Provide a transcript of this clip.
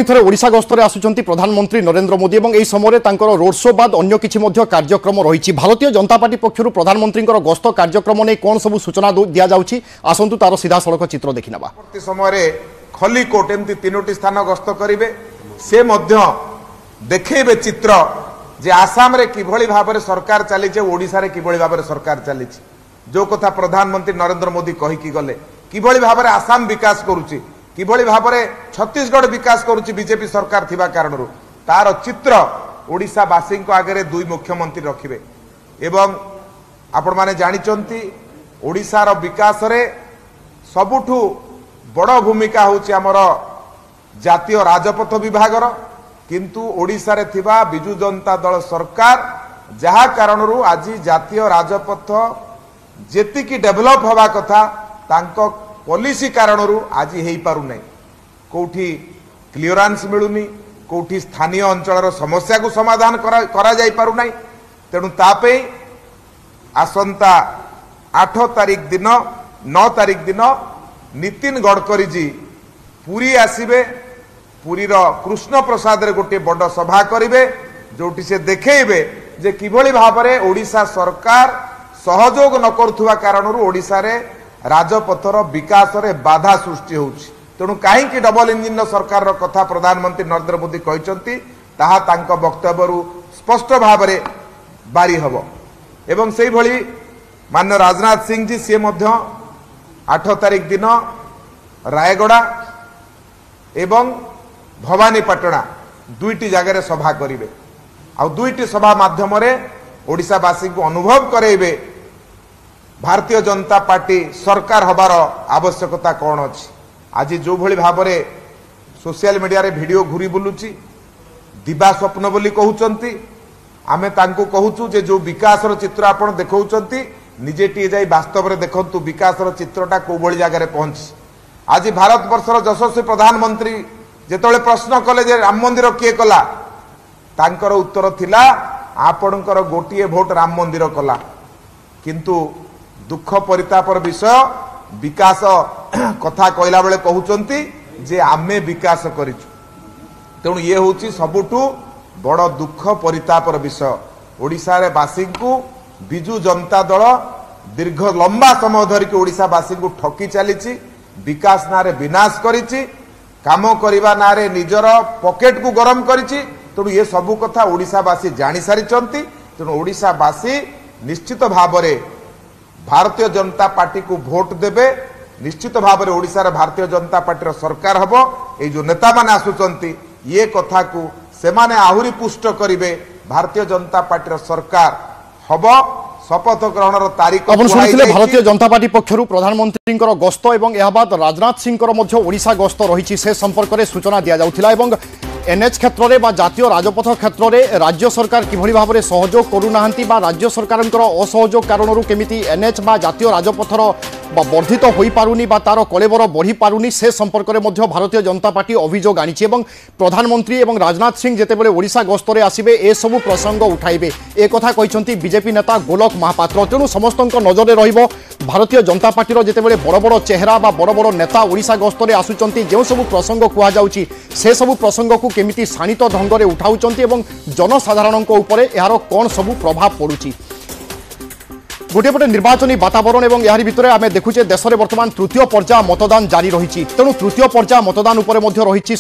थे ओडिशा गस्तरे आसुचंती प्रधानमंत्री नरेंद्र मोदी और यह समय रोड शो बाद अन्य किछि कार्यक्रम रही। भारतीय जनता पार्टी पक्षर प्रधानमंत्री गस्त कार्यक्रम नहीं कौन सब सूचना दि जाऊँगी आसतु तार सीधा सड़क चित्र देखी ना। समय खलिकोट एमती 3टी स्थान गस्त करेंगे से देखेबे चित्र जे आसाम रे किभली भाव में सरकार चली ओडिशा रे किभली भाव में सरकार चली जो कथा प्रधानमंत्री नरेंद्र मोदी कहीकि गले किभली भाव में आसाम विकास करुच्ची किभली भाव में छत्तीसगढ़ विकास करुच्ची बीजेपी सरकार थिबा कारणरू तार चित्र ओडिशावासी आगे दुई मुख्यमंत्री रखिबे। एवं आपण माने जानिचंती ओडिशार विकास रे सबुठु बड़ भूमिका होची हमर जातीय राजपथ विभागर किंतु ओडिशा रे थिबा बिजु जनता दल सरकार जहा कारणरू आज जातीय राजपथ जेतिकी डेभलप हवा कथा तांको पॉलिसी कारणरू आज हेई पारु नै कोठी क्लियरेंस मिलुनी कोठी स्थानीय अंचलर समस्या को समाधान करा जाई पारु नै। तेणु तापे आसंता 8 तारिख दिन 9 तारिख दिन नितिन गडकरी जी पुरी आसीबे पुरीर कृष्ण प्रसाद रे गोटे बड़ सभा करिवे जोटी से देखेबे जे किभली भाव में ओडिशा सरकार सहयोग न करुवा कारणरू ओडिशा रे राजपथर विकास रे बाधा सृष्टि होउछि। तेणु कहीं डबल इंजिन सरकार रो कथा प्रधानमंत्री नरेंद्र मोदी कहते ताहा तांको वक्तव्यरू स्पष्ट भाव में बारी हब। एवं से भली माननीय राजनाथ सिंह जी सी 8 तारिख दिन रायगड़ा एवं भवानीपाटना दुईटी जगह सभा करेंगे आ दुईटी सभा माध्यम ओडिशावासी को अनुभव करेबे भारतीय जनता पार्टी सरकार हबार आवश्यकता कौन अच्छी। आज जो भली भाव में सोशल मीडिया रे वीडियो घूरी बुलुची दिवा स्वप्न बोली कहउचंती आमे तांको कहूचु जे जो विकास चित्र आपण देखौचंती निजे टी जाई वास्तव में देखंतु विकास चित्रटा को भली जगह रे पहुंची। आज भारत वर्षर यशस्वी प्रधानमंत्री जेतोले प्रश्न कले जे राम मंदिर किए कला तांकर उत्तर थिला आपणकर गोटिए भोट राम मंदिर कला किंतु दुख परितापर विषय विकास कथा कहला बेले कहउचंती जे आमे विकास करिचु। तेणु ये होची सबुठु बड़ दुख परितापर विषय ओडिशा रे वासी को बिजु जनता दल दीर्घ लंबा समय धरिकी ओडिशावासी को ठकी चली विकास नारे विनाश करिछि काम करने ना निजर पॉकेट को गरम करिछि। तेणु ये सबू कथा ओडिशावासी जानी सारिचंती। तेणु ओडिशावासी निश्चित भाव में भारतीय जनता पार्टी को भोट देबे निश्चित भाव में ओडिशा रे भारतीय जनता पार्टी सरकार हबो। ए जो नेता माने आसुचंती ये कथा को सेमाने आहुरी पुष्ट करिवे भारतीय जनता पार्टी सरकार हबो। शपथ ग्रहण तारीख भारतीय जनता पार्टी पक्षर प्रधानमंत्री गस्त और यह बाद राजनाथ सिंह ओडिशा गस्त रही से संपर्क में सूचना दि जाऊला। एनएच क्षेत्र में जातीय राजपथ क्षेत्र में राज्य सरकार किभली भाव में सहयोग करूना राज्य सरकार असहयोग कारणरू केमिति एनएच बा जातीय राजपथर वर्धित हो पारुनी तार कलेबर बढ़ी पारुनी से संपर्क में भारतीय जनता पार्टी अभियोग आनी। प्रधानमंत्री और राजनाथ सिंह जितेबाला ओडिशा गस्तरे आसबे ए सबू प्रसंग उठाइबे एक कथा कहते बीजेपी नेता गोलक महापात्र। तेणु समस्त नजर रहिबो भारतीय जनता पार्टी जितेबाला बड़ बड़ चेहरा बा बड़ बड़ नेता ओडिशा गस्तरे आसुचंती जो सबू प्रसंग कहुযাଉଛି से सबू प्रसंग को केमिति शाणित ढंग से उठाउचंती एवं जनसाधारण उपरे यार कौन सबू प्रभाव पड़ुची। गोटे पटे निर्वाचनी वातावरण और यार भितर आम देखुचे देश में बर्तमान तृतीय पर्याय मतदान जारी रही। तेणु तृतीय पर्याय मतदान उपर रही